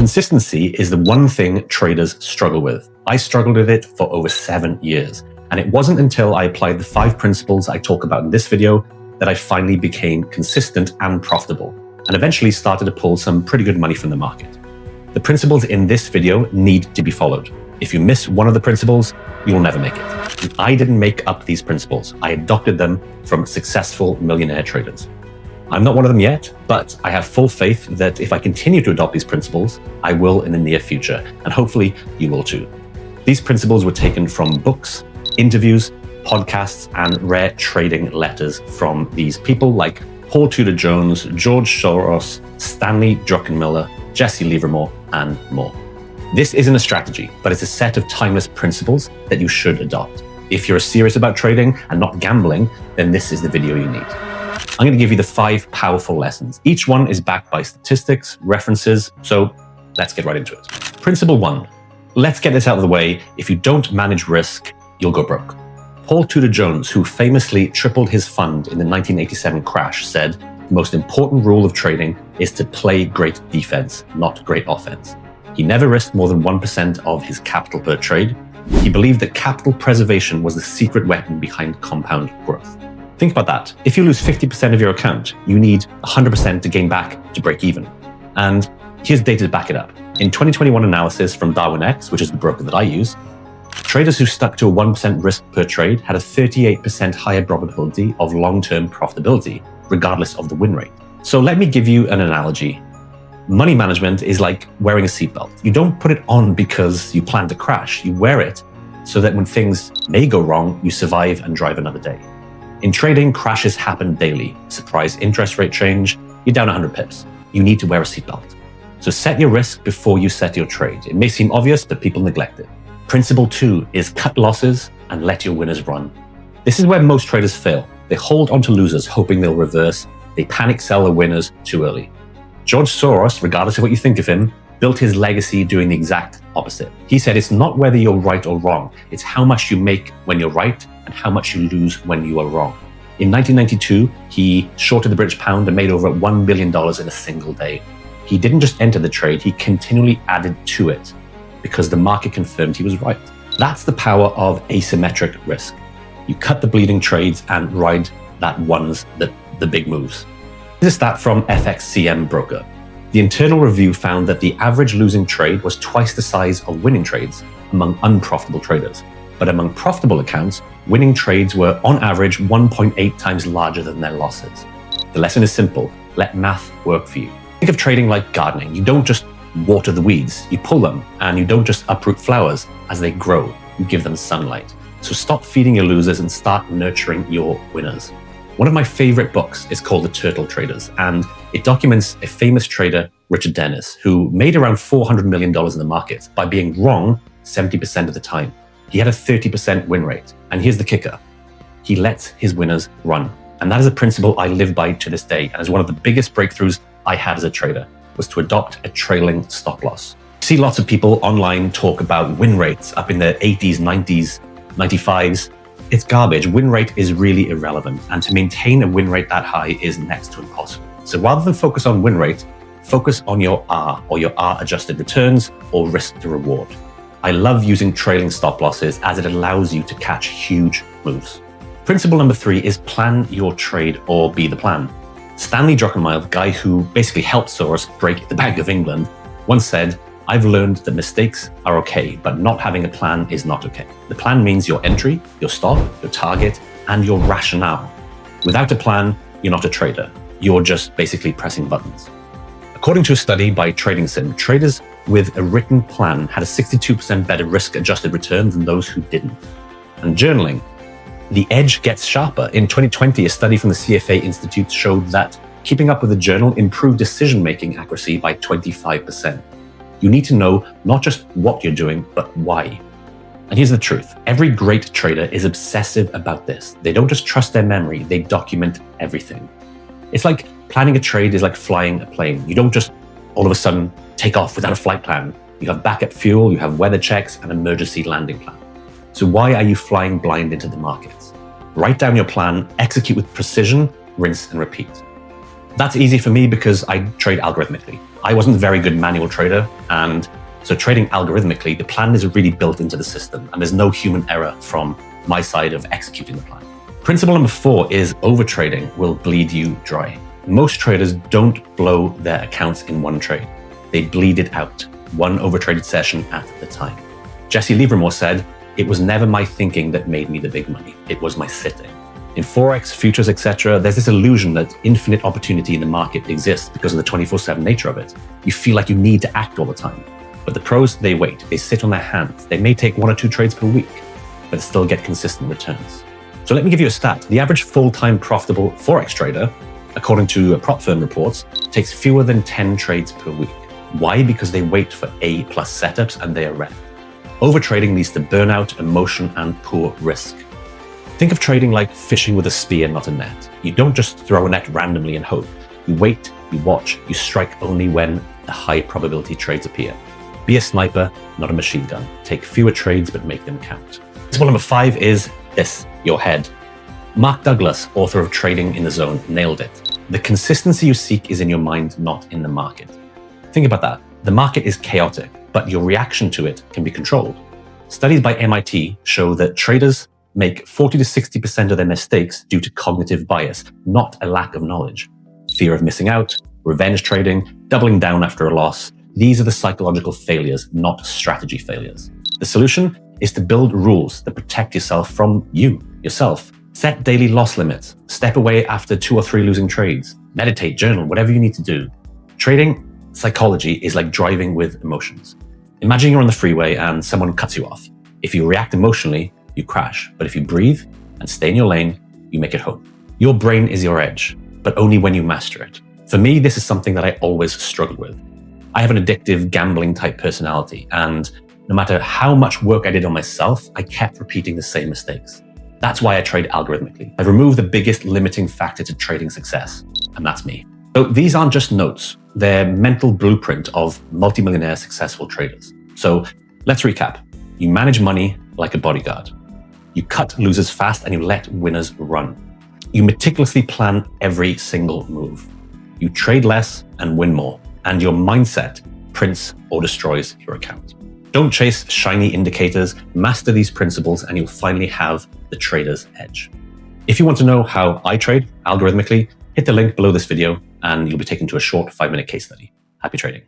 Consistency is the one thing traders struggle with. I struggled with it for over 7 years. And it wasn't until I applied the 5 principles I talk about in this video that I finally became consistent and profitable, and eventually started to pull some pretty good money from the market. The principles in this video need to be followed. If you miss one of the principles, you will never make it. And I didn't make up these principles. I adopted them from successful millionaire traders. I'm not one of them yet, but I have full faith that if I continue to adopt these principles, I will in the near future, and hopefully you will too. These principles were taken from books, interviews, podcasts, and rare trading letters from these people like Paul Tudor Jones, George Soros, Stanley Druckenmiller, Jesse Livermore, and more. This isn't a strategy, but it's a set of timeless principles that you should adopt. If you're serious about trading and not gambling, then this is the video you need. I'm going to give you the 5 powerful lessons. Each one is backed by statistics, references, so let's get right into it. Principle 1. Let's get this out of the way. If you don't manage risk, you'll go broke. Paul Tudor Jones, who famously tripled his fund in the 1987 crash, said, "The most important rule of trading is to play great defense, not great offense." He never risked more than 1% of his capital per trade. He believed that capital preservation was the secret weapon behind compound growth. Think about that. If you lose 50% of your account, you need 100% to gain back to break even. And here's data to back it up. In 2021 analysis from Darwin X, which is the broker that I use, traders who stuck to a 1% risk per trade had a 38% higher probability of long-term profitability, regardless of the win rate. So let me give you an analogy. Money management is like wearing a seatbelt. You don't put it on because you plan to crash. You wear it so that when things may go wrong, you survive and drive another day. In trading, crashes happen daily. Surprise interest rate change, you're down 100 pips. You need to wear a seatbelt. So set your risk before you set your trade. It may seem obvious, but people neglect it. Principle 2 is cut losses and let your winners run. This is where most traders fail. They hold on to losers, hoping they'll reverse. They panic sell the winners too early. George Soros, regardless of what you think of him, built his legacy doing the exact opposite. He said it's not whether you're right or wrong, it's how much you make when you're right and how much you lose when you are wrong. In 1992, he shorted the British pound and made over $1 billion in a single day. He didn't just enter the trade, he continually added to it because the market confirmed he was right. That's the power of asymmetric risk. You cut the bleeding trades and ride that ones, the big moves. Here's a stat from FXCM Broker. The internal review found that the average losing trade was twice the size of winning trades among unprofitable traders. But among profitable accounts, winning trades were on average 1.8 times larger than their losses. The lesson is simple. Let math work for you. Think of trading like gardening. You don't just water the weeds, you pull them, and you don't just uproot flowers as they grow. You give them sunlight. So stop feeding your losers and start nurturing your winners. One of my favorite books is called The Turtle Traders, and it documents a famous trader, Richard Dennis, who made around $400 million in the market by being wrong 70% of the time. He had a 30% win rate. And here's the kicker. He lets his winners run. And that is a principle I live by to this day, and is one of the biggest breakthroughs I had as a trader, was to adopt a trailing stop loss. You see lots of people online talk about win rates up in the 80s, 90s, 95s. It's garbage. Win rate is really irrelevant, and to maintain a win rate that high is next to impossible. So rather than focus on win rate, focus on your R, or your R adjusted returns, or risk to reward. I love using trailing stop losses as it allows you to catch huge moves. Principle number 3 is plan your trade or be the plan. Stanley Druckenmiller, the guy who basically helped Soros break the Bank of England, once said, "I've learned that mistakes are okay, but not having a plan is not okay." The plan means your entry, your stop, your target, and your rationale. Without a plan, you're not a trader. You're just basically pressing buttons. According to a study by Trading Sim, traders with a written plan had a 62% better risk-adjusted return than those who didn't. And journaling, the edge gets sharper. In 2020, a study from the CFA Institute showed that keeping up with a journal improved decision-making accuracy by 25%. You need to know not just what you're doing, but why. And here's the truth. Every great trader is obsessive about this. They don't just trust their memory, they document everything. It's like planning a trade is like flying a plane. You don't just all of a sudden take off without a flight plan. You have backup fuel, you have weather checks, and emergency landing plan. So why are you flying blind into the markets? Write down your plan, execute with precision, rinse and repeat. That's easy for me because I trade algorithmically. I wasn't a very good manual trader, and so trading algorithmically, the plan is really built into the system, and there's no human error from my side of executing the plan. Principle number 4 is overtrading will bleed you dry. Most traders don't blow their accounts in one trade. They bleed it out, one overtraded session at a time. Jesse Livermore said, "It was never my thinking that made me the big money. It was my sitting." In Forex, futures, etc., there's this illusion that infinite opportunity in the market exists because of the 24/7 nature of it. You feel like you need to act all the time. But the pros, they wait. They sit on their hands. They may take 1 or 2 trades per week, but still get consistent returns. So let me give you a stat. The average full-time profitable Forex trader, according to Propfirm reports, takes fewer than 10 trades per week. Why? Because they wait for A+ setups and they are wrecked. Overtrading leads to burnout, emotion, and poor risk. Think of trading like fishing with a spear, not a net. You don't just throw a net randomly and hope. You wait, you watch, you strike only when the high probability trades appear. Be a sniper, not a machine gun. Take fewer trades, but make them count. Principle number 5 is this, your head. Mark Douglas, author of Trading in the Zone, nailed it. The consistency you seek is in your mind, not in the market. Think about that. The market is chaotic, but your reaction to it can be controlled. Studies by MIT show that traders make 40 to 60% of their mistakes due to cognitive bias, not a lack of knowledge. Fear of missing out, revenge trading, doubling down after a loss. These are the psychological failures, not strategy failures. The solution is to build rules that protect yourself from yourself. Set daily loss limits. Step away after 2 or 3 losing trades. Meditate, journal, whatever you need to do. Trading psychology is like driving with emotions. Imagine you're on the freeway and someone cuts you off. If you react emotionally, you crash. But if you breathe and stay in your lane, you make it home. Your brain is your edge, but only when you master it. For me, this is something that I always struggled with. I have an addictive gambling type personality, and no matter how much work I did on myself, I kept repeating the same mistakes. That's why I trade algorithmically. I've removed the biggest limiting factor to trading success, and that's me. So these aren't just notes, they're mental blueprint of multimillionaire successful traders. So let's recap. You manage money like a bodyguard. You cut losers fast and you let winners run. You meticulously plan every single move. You trade less and win more, and your mindset prints or destroys your account. Don't chase shiny indicators, master these principles, and you'll finally have the trader's edge. If you want to know how I trade algorithmically, hit the link below this video and you'll be taken to a short 5-minute case study. Happy trading.